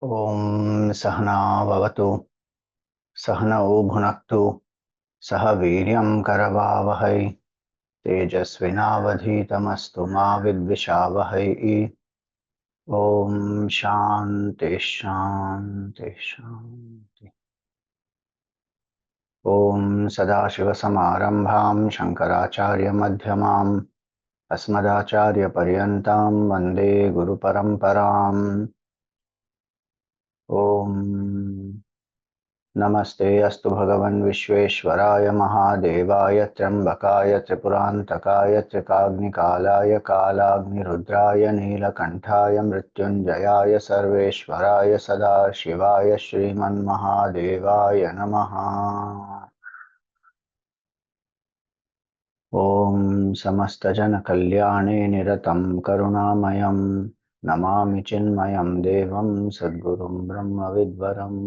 ॐ सहना भवतु सहनौ भुनक्तु सह वीर्यं करवावहै तेजस्विनावधीतमस्तु मा विद्विषावहै। ॐ शान्ति शान्ति शान्ति। ॐ सदाशिवसमारम्भां शङ्कराचार्यमध्यमाम् अस्मदाचार्यपर्यन्तां वन्दे गुरुपरम्पराम्। ॐ नमस्ते अस्तु भगवन् विश्वेश्वराय महादेवाय त्र्यम्बकाय त्रिपुरान्तकाय त्रिकाग्निकालाय कालाग्निरुद्राय नीलकण्ठाय मृत्युञ्जयाय सर्वेश्वराय सदाशिवाय श्रीमन्महादेवाय नमः। ॐ समस्तजनकल्याणे निरतं करुणामयं नमामि चिन्मयं देवं सद्गुरुं ब्रह्मविद्वरम्।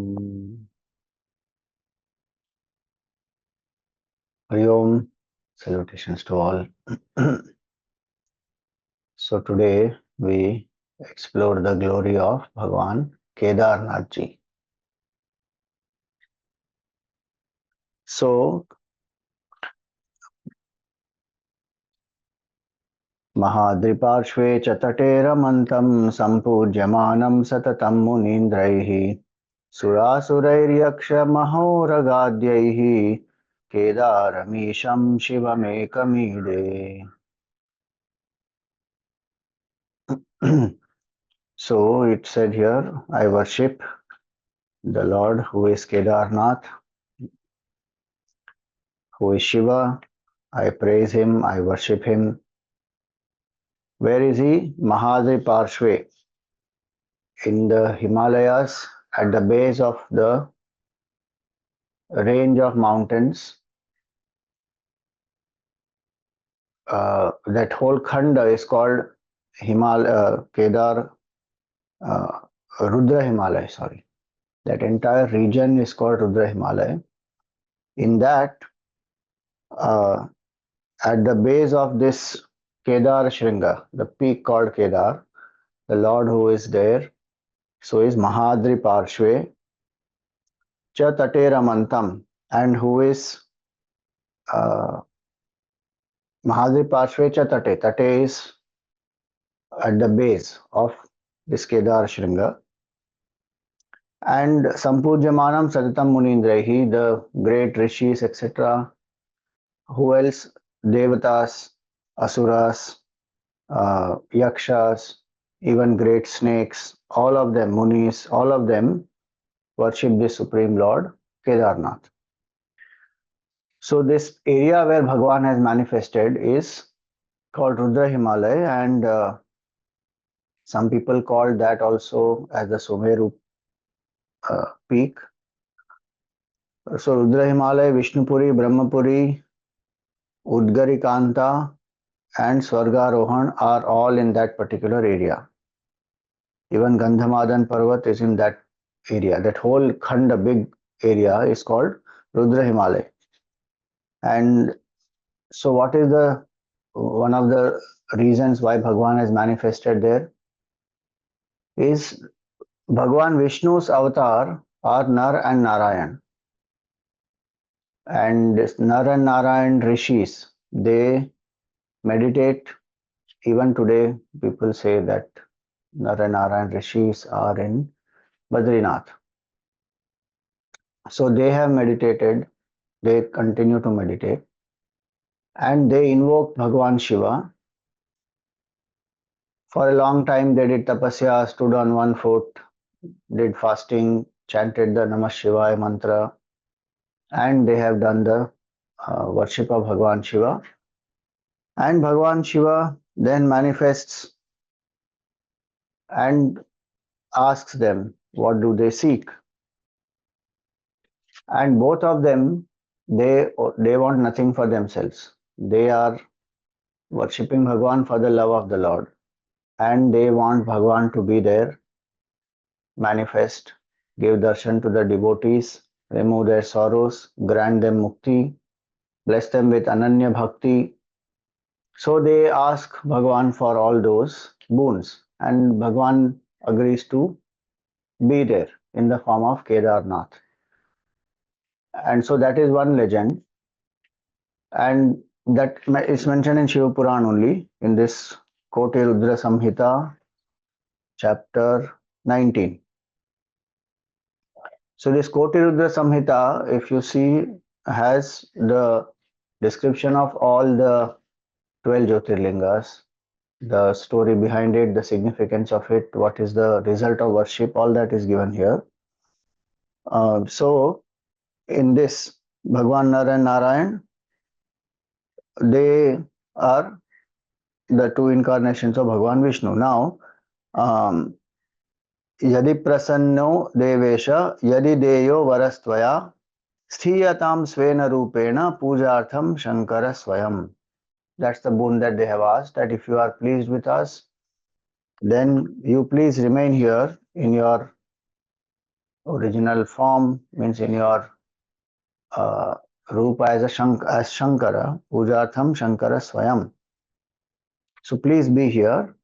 Hari Om, salutations to all. So today we explore the glory of Bhagwan Kedarnathji. So Mahadriparshve Chatateeramantam Sampujyamanam Satatam Munindraihi Surasurairyaksha Mahoragadhyaihi Kedaramisham Shivamekamide. So it said here, I worship the Lord who is Kedarnath, who is Shiva. I praise him, I worship him. Where is he? Mahadriparshve, in the Himalayas, at the base of the range of mountains. That whole khanda is called Kedar, Rudra Himalaya, sorry. That entire region is called Rudra Himalaya. In that, at the base of this Kedar Shringa, the peak called Kedar, the Lord who is there, so is Mahadri Parshve, Cha Tateramantam, and who is Mahadri Parshve Cha Tate. Tate is at the base of this Kedar Shringa. And Sampujyamanam Satatam Munindrahi, the great rishis, etc. Who else? Devatas, Asuras, Yakshas, even great snakes, all of them, Munis, all of them worship the Supreme Lord, Kedarnath. So this area where Bhagwan has manifested is called Rudra Himalaya, and some people call that also as the Sumeru peak. So Rudra Himalaya, Vishnupuri, Brahmapuri, Udgarikanta and Swargarohan are all in that particular area. Even Gandhamadan Parvat is in that area. That whole khanda, big area, is called Rudra Himalaya. And so what is one of the reasons why Bhagwan has manifested there is Bhagwan Vishnu's avatar are Nar and Narayan. And this Nar and Narayan rishis, they meditate. Even today, people say that Nar and Narayan rishis are in Badrinath. So they have meditated, they continue to meditate, and they invoke Bhagwan Shiva. For a long time, they did tapasya, stood on one foot, did fasting, chanted the Namah Shivaya mantra, and they have done the worship of Bhagwan Shiva. And Bhagwan Shiva then manifests and asks them, what do they seek? And both of them, they want nothing for themselves. They are worshipping Bhagwan for the love of the Lord, and they want Bhagwan to be there, manifest, give darshan to the devotees, remove their sorrows, grant them mukti, bless them with ananya bhakti. So they ask Bhagwan for all those boons, and Bhagwan agrees to be there in the form of Kedarnath. And so that is one legend, and that is mentioned in Shiva Puran only in this Koti Rudra Samhita, chapter 19. So this Koti Rudra Samhita, if you see, has the description of all the 12 Jyotirlingas, the story behind it, the significance of it, what is the result of worship, all that is given here. So in this, Bhagwan Nar and Narayan, they are the two incarnations of Bhagwan Vishnu. Now, um, यदि प्रसन्नो देवेश यदि देयो वरस्त्वया स्थीयताम स्वेन रूपेण पूजार्थम shankara स्वयं. That's the boon that they have asked, that if you are pleased with us, then you please remain here in your original form, means in your uh, rupa as as Shankara, pujartham Shankara Swayam. So please be here.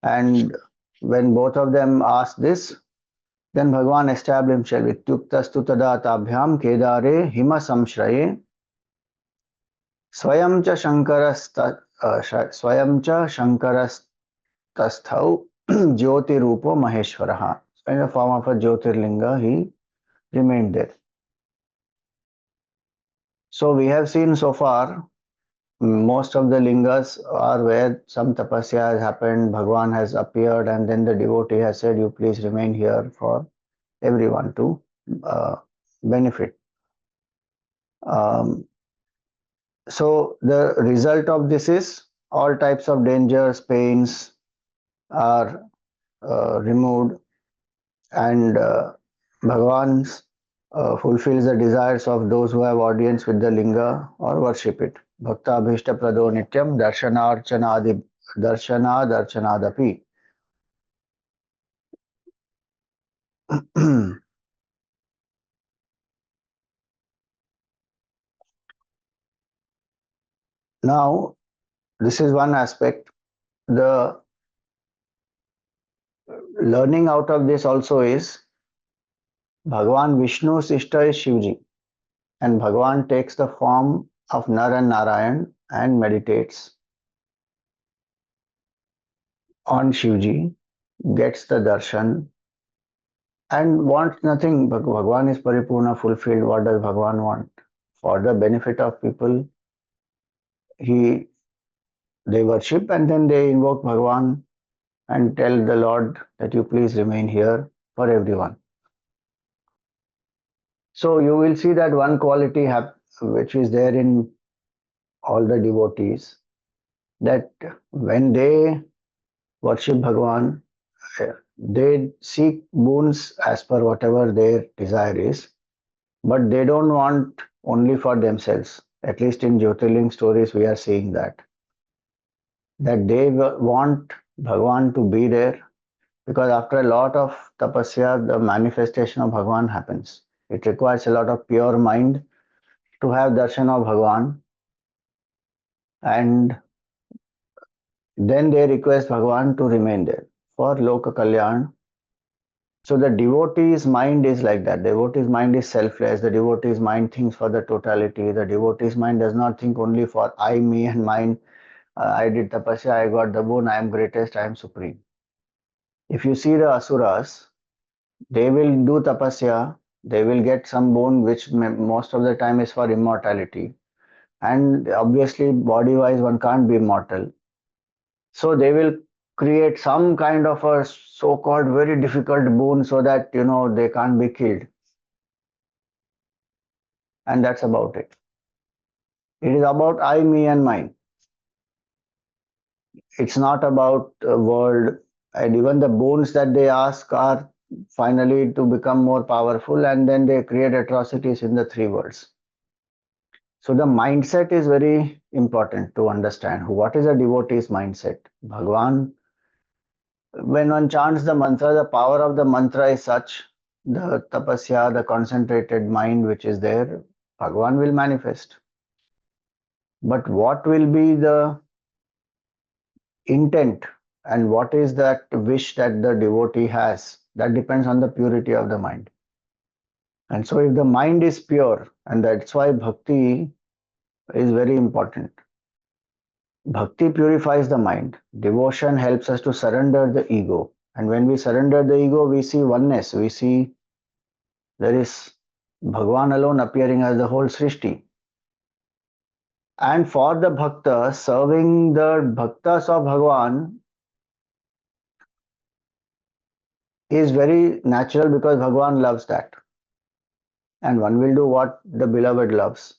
And when both of them asked this, then Bhagwan established himself with Tuktastu Tadatabhyam Kedare Hima Samshraye Swayam cha Swayam cha Shankarastasthau Jyoti Rupo Maheshwaraha. In the form of a Jyotirlinga, he remained there. So we have seen so far most of the lingas are where some tapasya has happened, Bhagwan has appeared, and then the devotee has said, you please remain here for everyone to benefit. Um, so the result of this is all types of dangers, pains are removed, and Bhagwan fulfills the desires of those who have audience with the linga or worship it. Bhakta Bhishta Prado Nityam Darshanadapi. Now, this is one aspect. The learning out of this also is Bhagwan Vishnu's Ishta is Shivji, and Bhagwan takes the form of Nar and Narayan and meditates on Shivji, gets the darshan, and wants nothing. Bhagwan is Paripurna, fulfilled. What does Bhagwan want? For the benefit of people, he they worship and then they invoke Bhagwan and tell the Lord that you please remain here for everyone. So you will see that one quality which is there in all the devotees, that when they worship Bhagwan, they seek boons as per whatever their desire is, but they don't want only for themselves. At least in Jyotirling stories, we are seeing that they want Bhagwan to be there, because after a lot of tapasya, the manifestation of Bhagwan happens. It requires a lot of pure mind to have darshan of Bhagwan, and then they request Bhagwan to remain there for Loka Kalyan. So the devotee's mind is like that. The devotee's mind is selfless. The devotee's mind thinks for the totality. The devotee's mind does not think only for I, me, and mine. I did tapasya, I got the boon, I am greatest, I am supreme. If you see the asuras, they will do tapasya, they will get some boon which most of the time is for immortality. And obviously, body wise, one can't be immortal. So they will create some kind of a so called very difficult boon so that they can't be killed. And that's about it. It is about I, me, and mine. It's not about world, and even the boons that they ask are finally to become more powerful, and then they create atrocities in the three worlds. So the mindset is very important to understand. What is a devotee's mindset? Bhagwan, when one chants the mantra, the power of the mantra is such, the tapasya, the concentrated mind which is there, Bhagwan will manifest. But what will be the intent and what is that wish that the devotee has? That depends on the purity of the mind. And so if the mind is pure, and that's why bhakti is very important. Bhakti purifies the mind. Devotion helps us to surrender the ego. And when we surrender the ego, we see oneness. We see there is Bhagwan alone appearing as the whole Srishti. And for the bhakta, serving the bhaktas of Bhagwan is very natural because Bhagwan loves that. And one will do what the beloved loves.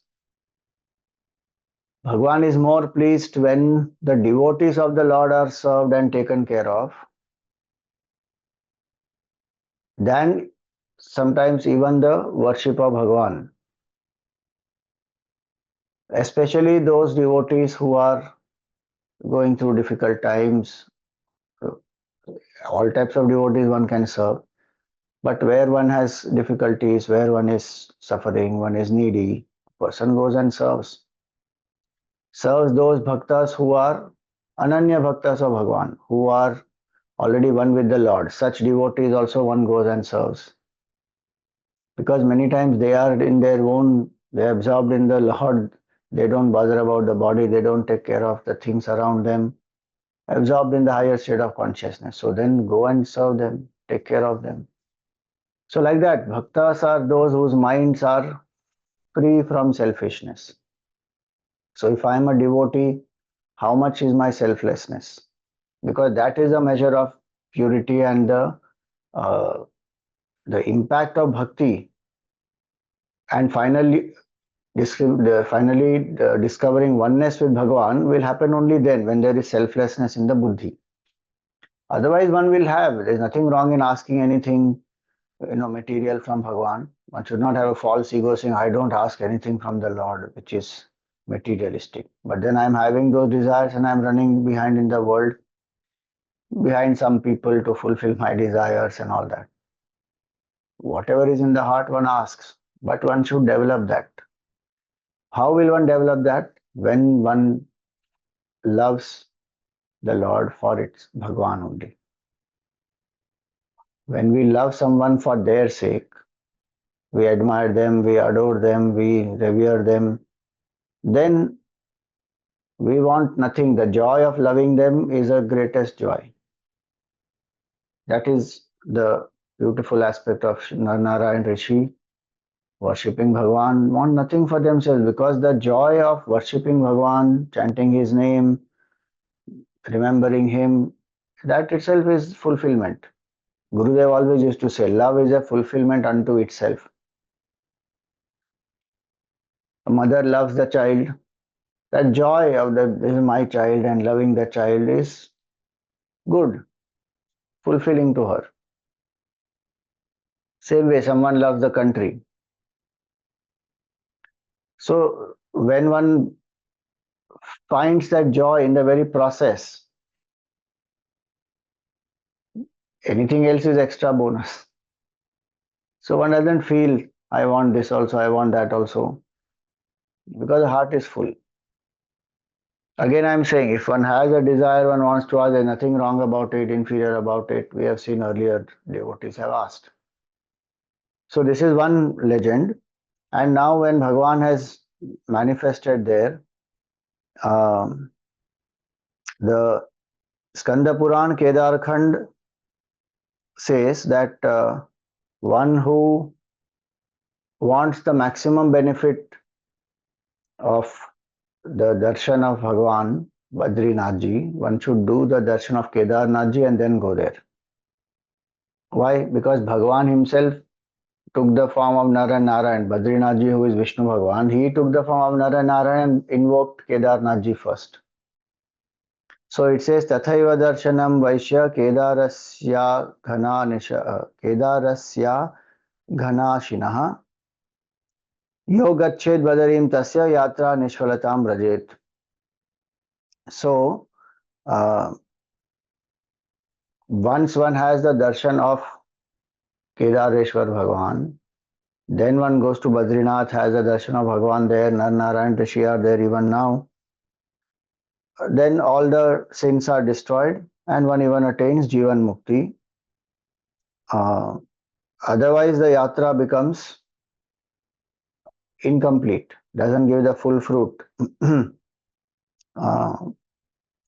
Bhagwan is more pleased when the devotees of the Lord are served and taken care of than sometimes even the worship of Bhagwan. Especially those devotees who are going through difficult times. All types of devotees one can serve. But where one has difficulties, where one is suffering, one is needy, person goes and serves. Serves those bhaktas who are ananya bhaktas of Bhagwan, who are already one with the Lord. Such devotees also one goes and serves. Because many times they are in their own, they are absorbed in the Lord, they don't bother about the body, they don't take care of the things around them, absorbed in the higher state of consciousness. So then go and serve them, take care of them. So like that, bhaktas are those whose minds are free from selfishness. So if I am a devotee, how much is my selflessness? Because that is a measure of purity and uh, the impact of bhakti. And discovering oneness with Bhagavan will happen only then when there is selflessness in the buddhi. Otherwise, one will have. There is nothing wrong in asking anything, material from Bhagavan. One should not have a false ego saying, I don't ask anything from the Lord, which is materialistic. But then I'm having those desires and I'm running behind in the world, behind some people to fulfill my desires and all that. Whatever is in the heart, one asks, but one should develop that. How will one develop that? When one loves the Lord for its Bhagwan only. When we love someone for their sake, we admire them, we adore them, we revere them, then we want nothing. The joy of loving them is the greatest joy. That is the beautiful aspect of Nara and Rishi worshipping Bhagwan, want nothing for themselves because the joy of worshipping Bhagwan, chanting his name, remembering him, that itself is fulfillment. Gurudev always used to say, love is a fulfillment unto itself. A mother loves the child. That joy of this is my child and loving the child is good, fulfilling to her. Same way, someone loves the country. So when one finds that joy in the very process, anything else is extra bonus. So one doesn't feel, I want this also, I want that also, because the heart is full. Again, I'm saying if one has a desire, one wants to ask, there's nothing wrong about it, inferior about it. We have seen earlier devotees have asked. So this is one legend. And now when Bhagwan has manifested there, um, the Skanda Puran Kedar Khand says that one who wants the maximum benefit of the darshan of Bhagwan, Badrinathji, one should do the darshan of Kedarnathji and then go there. Why? Because Bhagwan himself took the form of Nara Narayan. Badrinathji, who is Vishnu Bhagwan, he took the form of Nara Narayan and invoked Kedarnathji first. So it says, Tathaiva darshanam vaishya kedarasya ghanashinaha yo gachet badarim tasya yatra nishfalatam rajet. So, once one has the darshan of Kedareshwar Bhagwan, then one goes to Badrinath, has the darshan of Bhagwan there, Nar Narayan Rishi are there even now. Then all the sins are destroyed and one even attains Jivan Mukti. Uh, Otherwise, the yatra becomes incomplete, doesn't give the full fruit.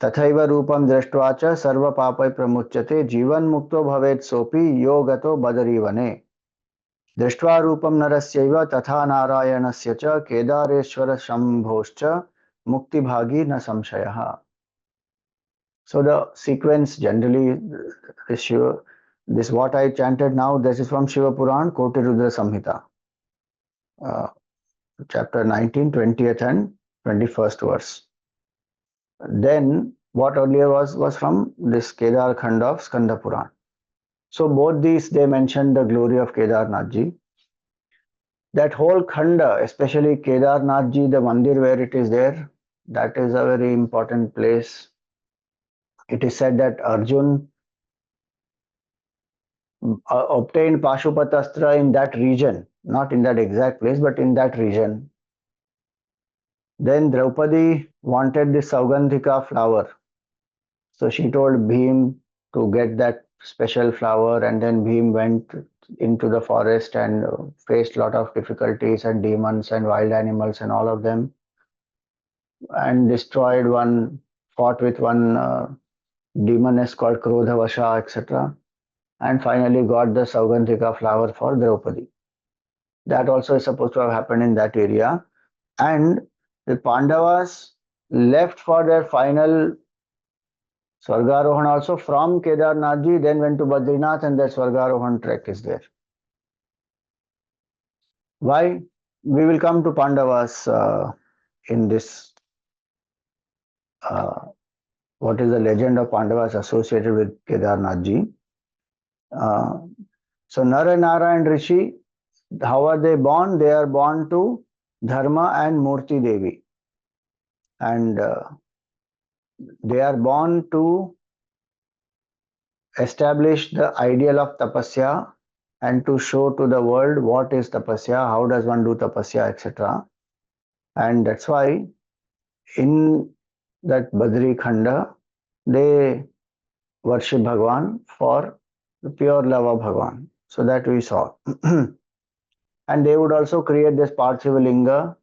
तथैव रूपं दृष्ट्वा च सर्वपापै प्रमुच्यते जीवन्मुक्तो भवेत् सोऽपि यो गतो बदरीवने दृष्ट्वा रूपं नरस्यैव तथा नारायणस्य च केदारेश्वर शम्भोश्च मुक्तिभागी न संशयः. So the sequence generally, this Shiva, this what I chanted now, this is from Shiva Puran, Koti Rudra Samhita, uh, chapter 19, 20th and 21st verse. Then what earlier was from this Kedar Khand of Skanda Puran. So both these they mentioned the glory of Kedarnathji. That whole Khanda, especially Kedarnathji, the mandir where it is there, that is a very important place. It is said that Arjun obtained Pashupatastra in that region, not in that exact place, but in that region. Then Draupadi wanted the Saugandhika flower. So she told Bhim to get that special flower, and then Bhim went into the forest and faced a lot of difficulties and demons and wild animals and all of them, and destroyed one, fought with one demoness called Krodhavasha, etc. And finally got the Saugandhika flower for Draupadi. That also is supposed to have happened in that area. And the Pandavas left for their final Swargarohan also from Kedarnathji, then went to Badrinath, and that Swargarohan trek is there. Why? We will come to Pandavas in this. Uh, what is the legend of Pandavas associated with Kedarnathji? Uh, so Nara, Nara and Rishi, how are they born? They are born to Dharma and Murti Devi. And they are born to establish the ideal of tapasya and to show to the world what is tapasya, how does one do tapasya, etc. And that's why in that Badri Khanda, they worship Bhagwan for the pure love of Bhagwan. So that we saw. And they would also create this Parthiva Linga,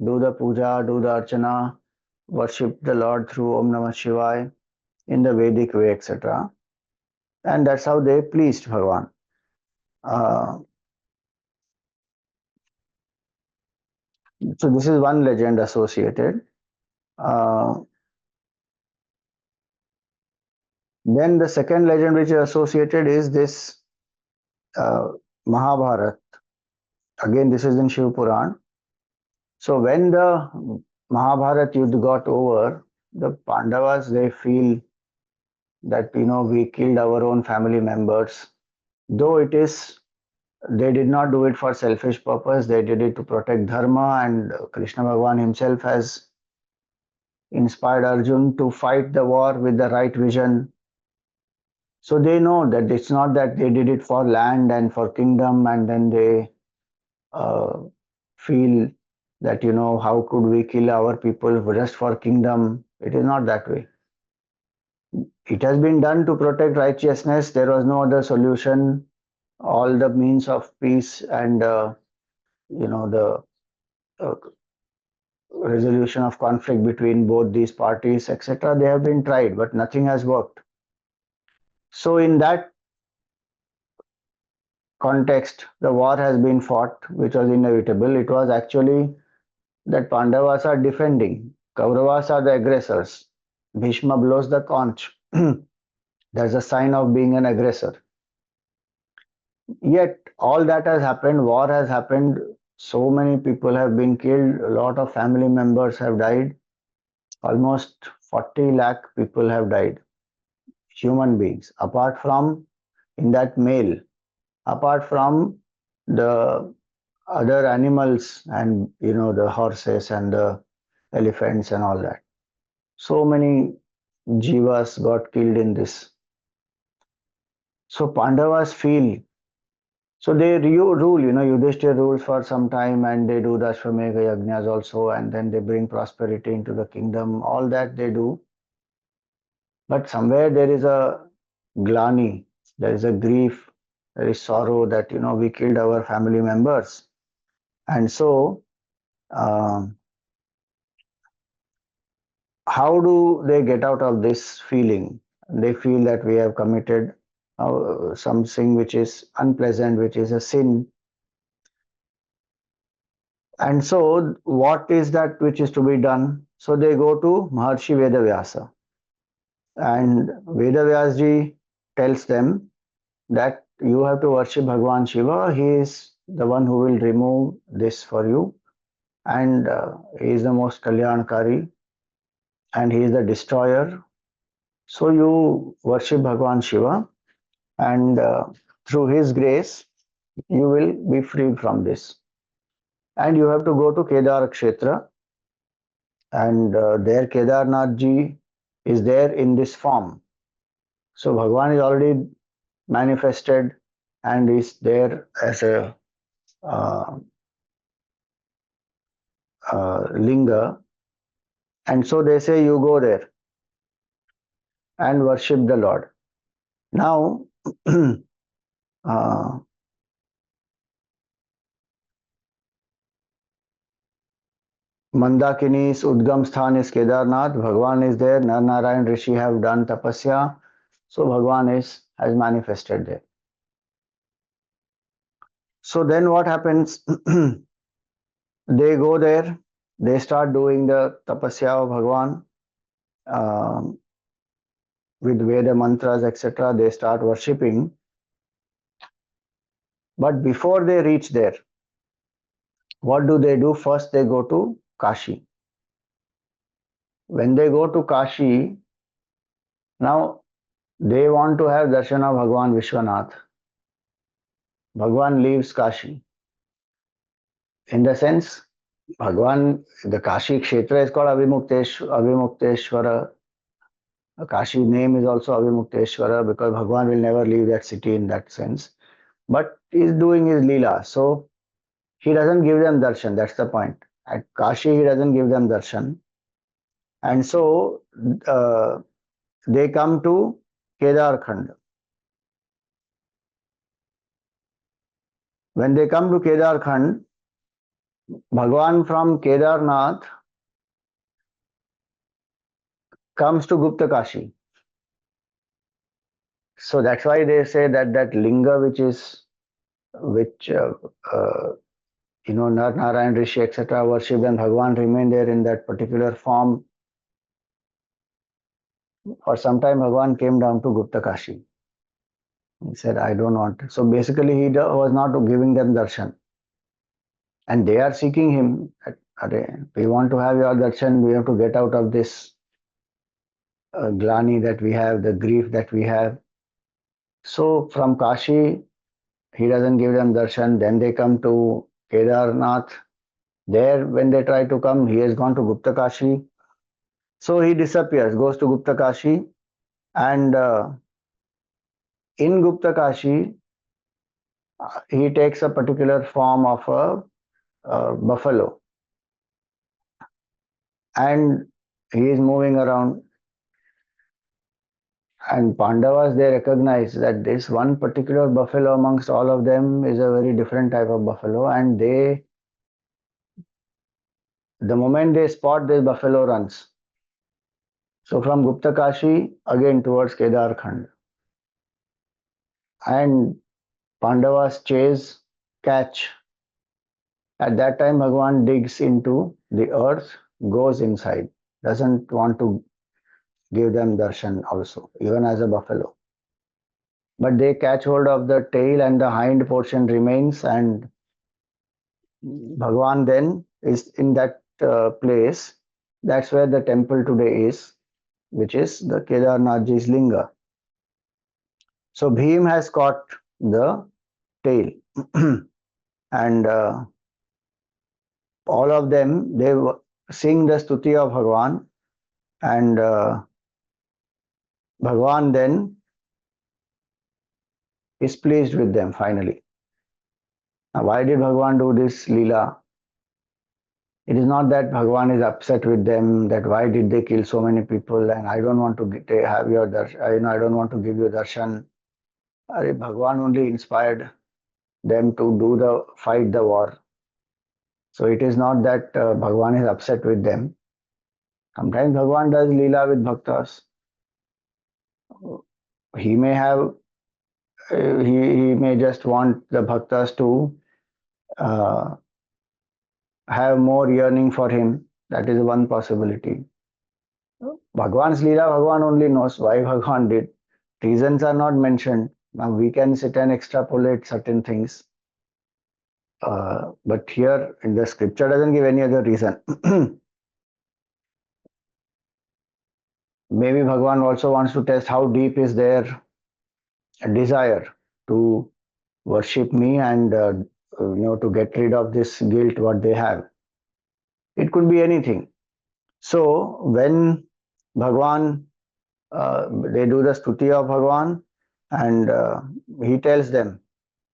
do the puja, do the archana, worship the Lord through Om Namah Shivaya in the Vedic way, etc. And that's how they pleased Bhagwan. So this is one legend associated. Uh, then the second legend which is associated is this Mahabharat. Again, this is in Shiv Puran. So when the Mahabharat Yuddha got over, the Pandavas, they feel that, we killed our own family members. Though it is, they did not do it for selfish purpose. They did it to protect Dharma, and Krishna Bhagavan himself has inspired Arjun to fight the war with the right vision. So they know that it's not that they did it for land and for kingdom, and then they uh, feel that, how could we kill our people just for kingdom? It is not that way. It has been done to protect righteousness. There was no other solution. All the means of peace and, the uh, resolution of conflict between both these parties, etc., they have been tried, but nothing has worked. So in that context, the war has been fought, which was inevitable. It was actually that Pandavas are defending, Kauravas are the aggressors. Bhishma blows the conch. That's a sign of being an aggressor. Yet, all that has happened, war has happened, so many people have been killed, a lot of family members have died, almost 40 lakh people have died, human beings, apart from in that male, apart from the other animals and the horses and the elephants and all that. So many jivas got killed in this. So Pandavas feel, so they rule, Yudhishthira rules for some time, and they do the Ashwamedha Yajnas also, and then they bring prosperity into the kingdom. All that they do. But somewhere there is a glani, there is a grief, there is sorrow that we killed our family members. And so um, how do they get out of this feeling? They feel that we have committed something which is unpleasant, which is a sin. And so, what is that which is to be done? So, they go to Maharshi Vedavyasa, and Vedavyasji tells them that you have to worship Bhagwan Shiva. He is the one who will remove this for you, and he is the most Kalyankari, and he is the destroyer. So, you worship Bhagwan Shiva, and through his grace, you will be freed from this. And you have to go to Kedar Kshetra, and there Kedarnathji is there in this form. So Bhagwan is already manifested and is there as a uh, linga. And so they say you go there and worship the Lord. Now, uh, Mandakini's Udgam Sthan is Kedarnath. Bhagwan is there. Nar Narayan Rishi have done tapasya. So Bhagwan has manifested there. So then what happens? They go there. They start doing the tapasya of Bhagwan with Veda mantras, etc. They start worshipping. But before they reach there, what do? First, they go to Kashi. When they go to Kashi, now they want to have darshan of Bhagwan Vishwanath. Bhagwan leaves Kashi. In the sense, Bhagwan, the Kashi Kshetra is called Avimukteshwara. Kashi name is also Avimukteshwara because Bhagwan will never leave that city in that sense. But he's doing his Leela. So he doesn't give them darshan. That's the point. At Kashi, he doesn't give them darshan. And so they come to Kedarkhand. When they come to Kedarkhand, Bhagwan from Kedarnath comes to Gupta Kashi. So that's why they say that that linga which Nar Narayan Rishi etc. worship and Bhagwan remain there in that particular form. For some time, Bhagwan came down to Gupta Kashi. He said, I don't want it. So basically, he was not giving them darshan. And they are seeking him. We want to have your darshan. We have to get out of this glani that we have, the grief that we have. So from Kashi, he doesn't give them darshan. Then they come to Kedarnath. There, when they try to come, he has gone to Gupta Kashi. So he disappears, goes to Gupta Kashi, and in Gupta Kashi, he takes a particular form of a buffalo, and he is moving around. And Pandavas, they recognize that this one particular buffalo amongst all of them is a very different type of buffalo, and the moment they spot this buffalo runs. So from Gupta Kashi again towards Kedarkhand, and Pandavas chase, catch. At that time, Bhagwan digs into the earth, goes inside, doesn't want to give them darshan also, even as a buffalo. But they catch hold of the tail and the hind portion remains, and Bhagwan then is in that place. That's where the temple today is, which is the Kedarnathji's linga. So Bhim has caught the tail, and all of them they sing the stuti of Bhagwan, and Bhagwan then is pleased with them finally. Now, why did Bhagwan do this Leela? It is not that Bhagwan is upset with them that why did they kill so many people and I don't want to have your darshan, I don't want to give you darshan. Bhagwan only inspired them to do the fight the war. So it is not that Bhagwan is upset with them. Sometimes Bhagwan does Leela with Bhaktas. He may have, he may just want the Bhaktas to uh, have more yearning for him. That is one possibility. Bhagwan's Leela, Bhagwan only knows why Bhagwan did. Reasons are not mentioned. Now we can sit and extrapolate certain things. But here in the scripture doesn't give any other reason. Maybe Bhagwan also wants to test how deep is their desire to worship me and to get rid of this guilt what they have. It could be anything. So when Bhagwan they do the stuti of Bhagwan and he tells them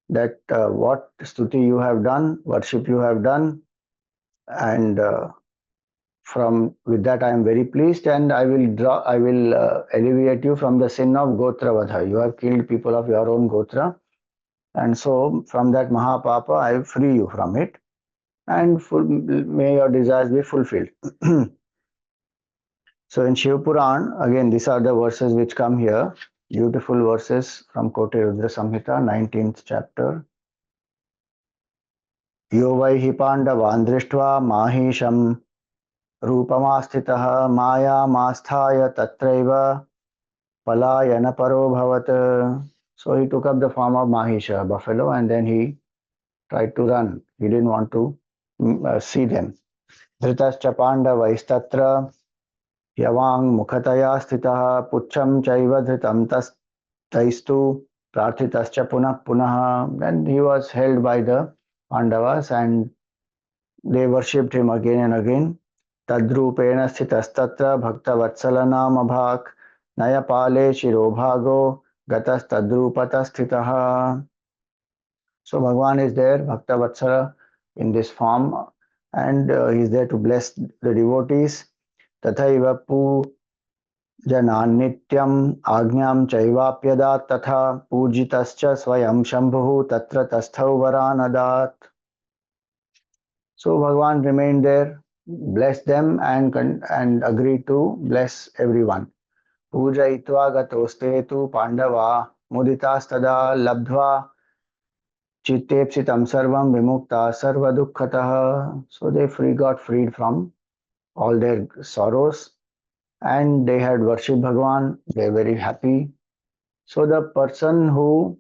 that what stuti you have done, worship you have done, and from with that I am very pleased and I will alleviate you from the sin of Gotra Vadha. You have killed people of your own Gotra, and so from that Mahapapa I free you from it, and may your desires be fulfilled. So in Shiv Puran, again, these are the verses which come here. Beautiful verses from Kote Rudra Samhita, 19th chapter. Yo vai hi pandavan drishtva mahisham rupamastitah maya masthaya tatraiva palayana paro bhavat. So he took up the form of Mahisha, buffalo, and then he tried to run. He didn't want to see them. Dhritascha pandavaistatra यवांग मुखतया स्थितः पुच्छं चैव धृतं तैस्तु प्रार्थितश्च पुनः पुनः. Then he was held by the Pandavas and they worshipped him again and again. तद्रूपेण स्थितस्तत्र भक्तवत्सल नाम भाक् नयपाले शिरोभागो गतस्तद्रूपतः स्थितः. So Bhagwan is there, Bhaktavatsala, in this form, and he is there to bless the devotees. तथैव पूजनान्नित्यम् आज्ञां चैवाप्यदात् तथा पूजितश्च स्वयं शंभुः तत्र तस्थौ वरानदात्. So Bhagwan remained there, blessed them and agreed to bless everyone. पूजयित्वा गतोस्ते तु पांडवा मुदितास्तदा लब्ध्वा चित्तेप्सितं सर्वं विमुक्ता सर्वदुःखतः. So they got freed from all their sorrows and they had worshipped Bhagwan. They were very happy. So the person who,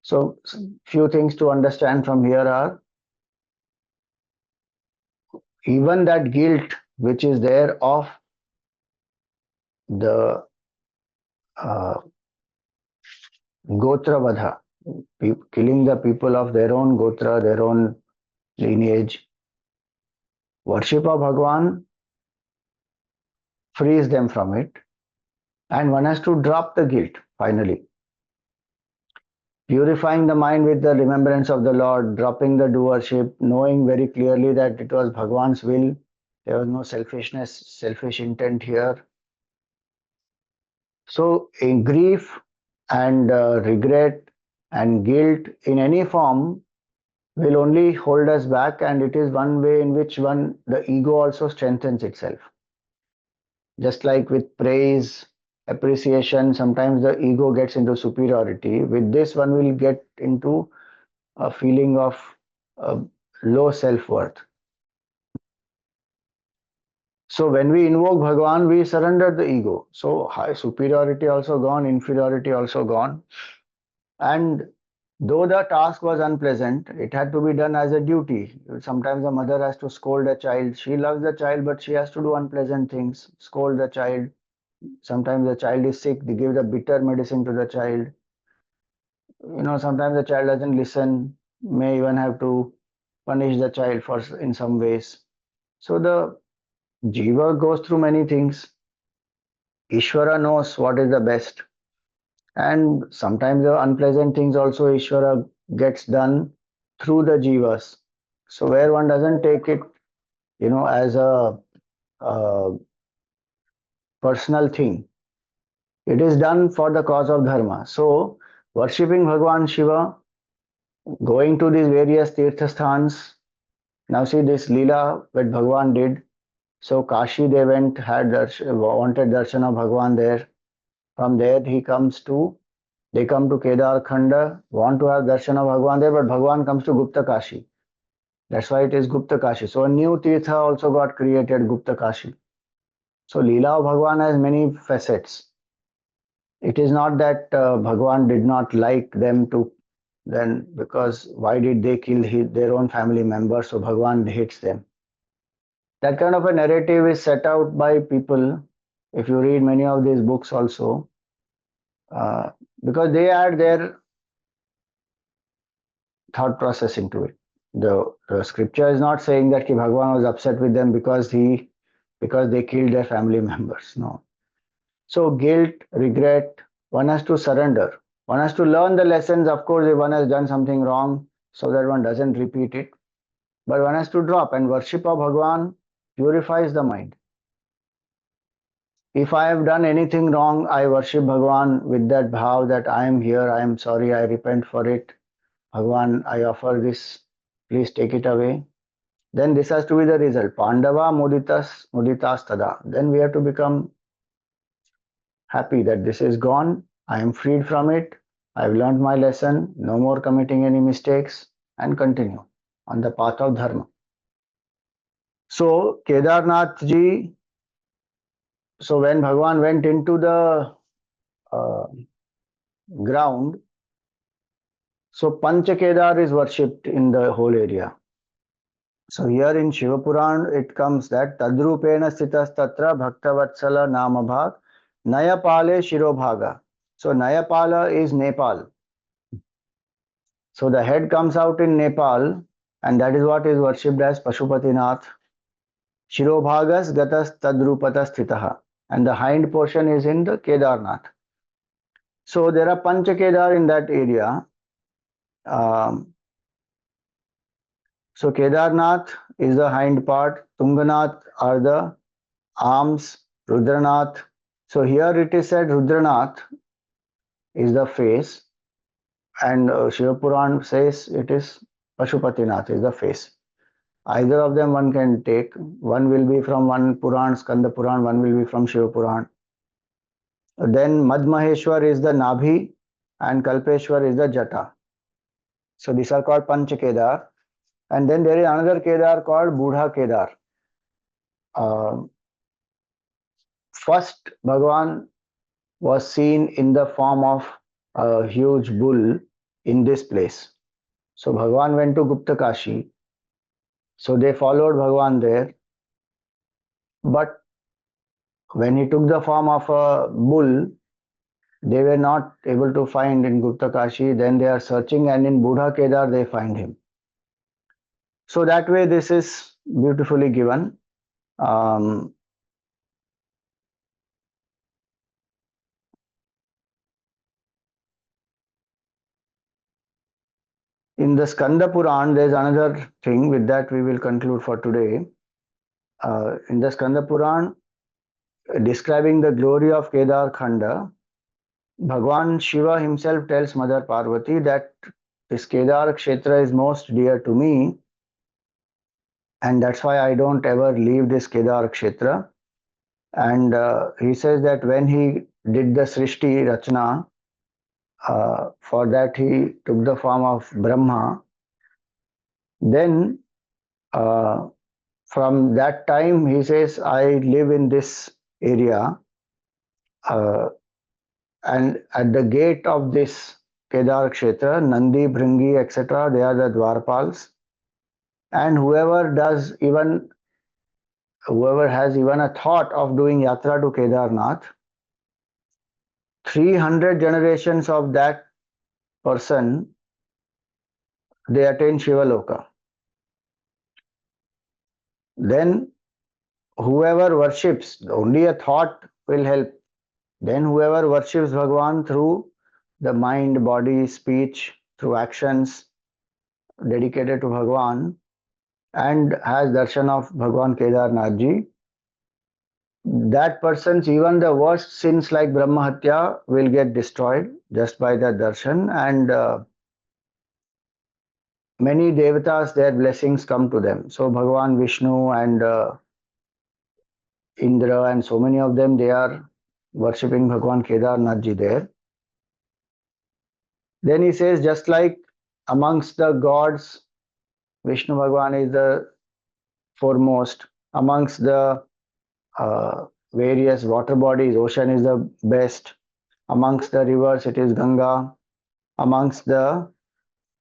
so few things to understand from here are even that guilt which is there of the uh, Gotra Vadha, killing the people of their own Gotra, their own lineage. Worship of Bhagwan frees them from it, and one has to drop the guilt finally. Purifying the mind with the remembrance of the Lord, dropping the doership, knowing very clearly that it was Bhagwan's will, there was no selfishness, selfish intent here. So, in grief and regret and guilt in any form will only hold us back, and it is one way in which the ego also strengthens itself. Just like with praise, appreciation, sometimes the ego gets into superiority. With this, one will get into a feeling of uh, low self-worth. So when we invoke Bhagwan, we surrender the ego. So high superiority also gone, inferiority also gone. And though the task was unpleasant, it had to be done as a duty. Sometimes a mother has to scold a child. She loves the child, but she has to do unpleasant things, scold the child. Sometimes the child is sick, they give the bitter medicine to the child. Sometimes the child doesn't listen, may even have to punish the child for in some ways. So the Jiva goes through many things. Ishvara knows what is the best. And sometimes the unpleasant things also Ishvara gets done through the Jivas. So where one doesn't take it, as a personal thing, it is done for the cause of dharma. So worshipping Bhagwan Shiva, going to these various tirthasthans. Now see this Leela that Bhagwan did. So Kashi they went, wanted darshan of Bhagwan there. From there they come to Kedar Khanda, want to have darshan of Bhagwan there, but Bhagwan comes to Gupta Kashi. That's why it is Gupta Kashi. So a new tirtha also got created, Gupta Kashi. So Leela of Bhagwan has many facets. It is not that Bhagwan did not like them to then because why did they kill their own family members? So Bhagwan hates them. That kind of a narrative is set out by people. If you read many of these books also, uh, because they add their thought process into it. The scripture is not saying that Bhagwan was upset with them because they killed their family members. No. So guilt, regret, one has to surrender. One has to learn the lessons. Of course, if one has done something wrong, so that one doesn't repeat it. But one has to drop, and worship of Bhagwan purifies the mind. If I have done anything wrong, I worship Bhagwan with that bhav that I am here, I am sorry, I repent for it. Bhagwan, I offer this, please take it away. Then this has to be the result. Pandava muditas tada. Then we have to become happy that this is gone, I am freed from it, I've learned my lesson, no more committing any mistakes, and continue on the path of dharma. So, Kedarnathji, so when Bhagwan went into the uh, ground, so Pancha Kedar is worshipped in the whole area. So here in Shiva Puran, it comes that Tadrupena Stitas Tatra Bhaktavatsala Namabhag Nayapale Shirobhaga. So Nayapala is Nepal. So the head comes out in Nepal, and that is what is worshipped as Pashupatinath. Shirobhagas Gatas Tadrupata Sthitaha. And the hind portion is in the Kedarnath. So there are Pancha Kedar in that area. Um, so Kedarnath is the hind part, Tunganath are the arms, Rudranath. So here it is said Rudranath is the face, and Shiva Puran says it is Pashupatinath is the face. Either of them one can take. One will be from one Puran, Skanda Puran, one will be from Shiva Puran. Then Madmaheshwar is the Nabhi and Kalpeshwar is the Jata. So these are called Pancha Kedar. And then there is another Kedar called Budha Kedar. First, Bhagwan was seen in the form of a huge bull in this place. So Bhagwan went to Gupta Kashi. So they followed Bhagwan there. But when he took the form of a bull, they were not able to find in Gupta Kashi. Then they are searching, and in Budha Kedar they find him. So that way this is beautifully given. In the Skanda Puran, there is another thing. With that, we will conclude for today. In the Skanda Puran, describing the glory of Kedar Khanda, Bhagwan Shiva himself tells Mother Parvati that this Kedar Kshetra is most dear to me, and that's why I don't ever leave this Kedar Kshetra. And he says that when he did the Srishti Rachna, for that he took the form of Brahma. Then from that time, he says, I live in this area, and at the gate of this Kedar Kshetra, Nandi, Bhringi, etc., they are the Dwarpals. And whoever has even a thought of doing yatra to Kedarnath, 300 generations of that person, they attain Shiva Loka. Then whoever worships, only a thought will help. Then whoever worships Bhagwan through the mind, body, speech, through actions dedicated to Bhagwan, and has darshan of Bhagwan Kedarnathji, that person's even the worst sins like Brahmahatya will get destroyed. just by the darshan, and many devatas, their blessings come to them. So Bhagavan Vishnu and Indra and so many of them, they are worshipping Bhagavan Kedarnathji there. Then he says, just like amongst the gods, Vishnu Bhagavan is the foremost. Amongst the uh, various water bodies, ocean is the best. Amongst the rivers, it is Ganga. Amongst the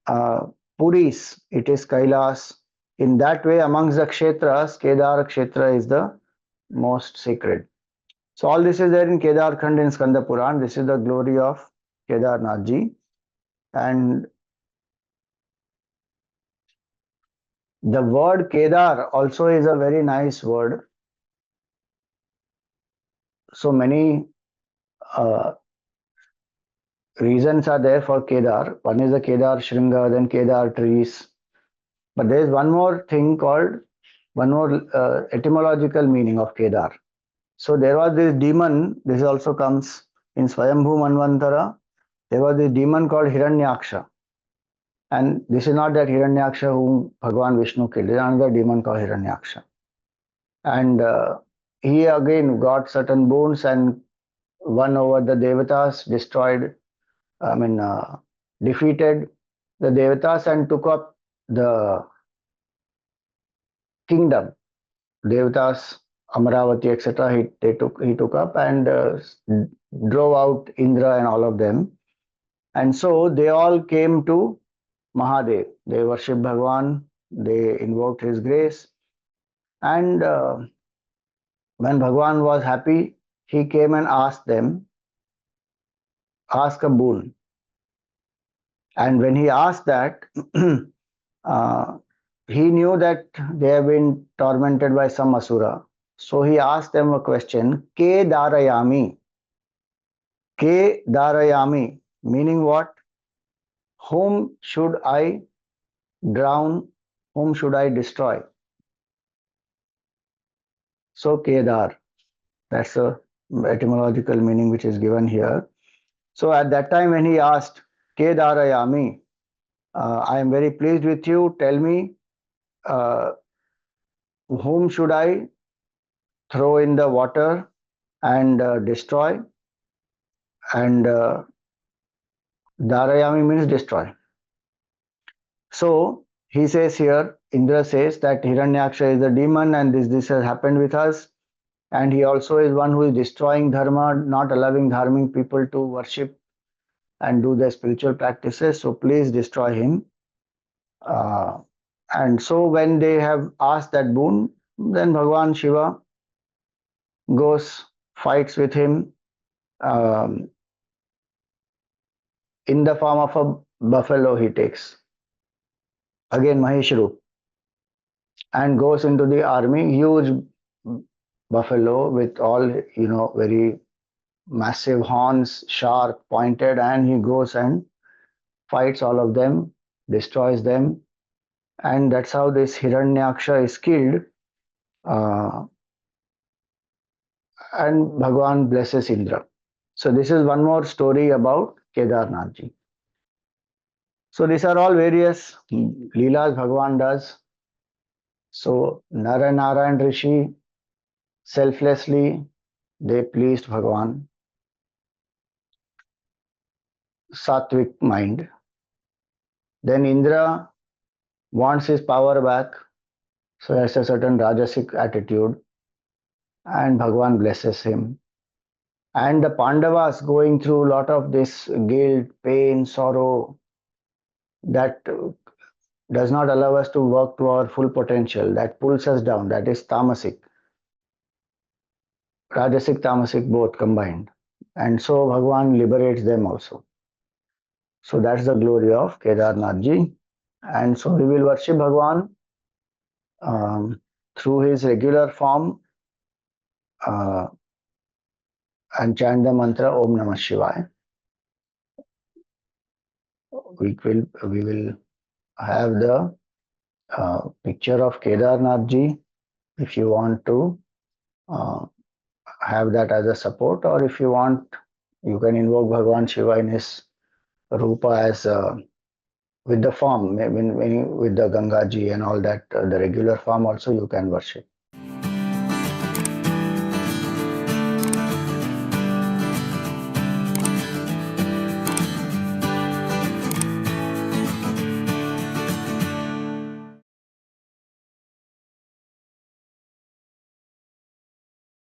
uh, Puris, it is Kailas. In that way, amongst the kshetras, Kedar kshetra is the most sacred. So all this is there in Kedar Khand in Skanda Puran. This is the glory of Kedarnathji. And the word Kedar also is a very nice word. So many uh, reasons are there for Kedar. One is the Kedar Shringa, then Kedar trees. But there is one more thing called, one more etymological meaning of Kedar. So there was this demon, this also comes in Swayambhu Manvantara. There was this demon called Hiranyaksha. And this is not that Hiranyaksha whom Bhagavan Vishnu killed. There is another demon called Hiranyaksha. And he again got certain boons and won over the Devatas, destroyed, I mean, defeated the Devatas and took up the kingdom. Devatas, Amaravati, etc. He took up and drove out Indra and all of them. And so they all came to Mahadev. They worshipped Bhagavan, they invoked his grace. And when Bhagavan was happy, he came and asked them, ask a boon. And when he asked that, uh, he knew that they have been tormented by some asura. So he asked them a question, Ke Darayami. Ke Darayami, meaning what? Whom should I drown? Whom should I destroy? So Kedar, that's the etymological meaning which is given here. So at that time when he asked, Ke Darayami, I am very pleased with you. Tell me, uh, whom should I throw in the water and destroy? And Darayami means destroy. So he says here, Indra says that Hiranyaksha is the demon and this has happened with us. And he also is one who is destroying dharma, not allowing dharmic people to worship and do their spiritual practices. So please destroy him. Uh, and so when they have asked that boon, then Bhagavan Shiva goes, fights with him in the form of a buffalo he takes. Again Maheshru. And goes into the army, huge buffalo with all, very massive horns, sharp, pointed, and he goes and fights all of them, destroys them, and that's how this Hiranyaksha is killed. Uh, and Bhagwan blesses Indra. So this is one more story about Kedarnathji. So these are all various leelas Bhagwan does. So Nara Narayan Rishi selflessly they pleased Bhagwan, sattvic mind. Then Indra wants his power back, so has a certain rajasic attitude, and Bhagwan blesses him. And the Pandavas going through a lot of this guilt, pain, sorrow that does not allow us to work to our full potential, that pulls us down, that is tamasic. Rajasic, tamasic both combined. And so Bhagwan liberates them also. So that's the glory of Kedarnathji. And so we will worship Bhagwan um, through his regular form uh, and chant the mantra Om Namah Shivaya. We will have the picture of Kedarnathji if you want to uh, have that as a support, or if you want You can invoke Bhagwan Shiva in his rupa as with the form, with the Ganga ji and all that, the regular form also you can worship.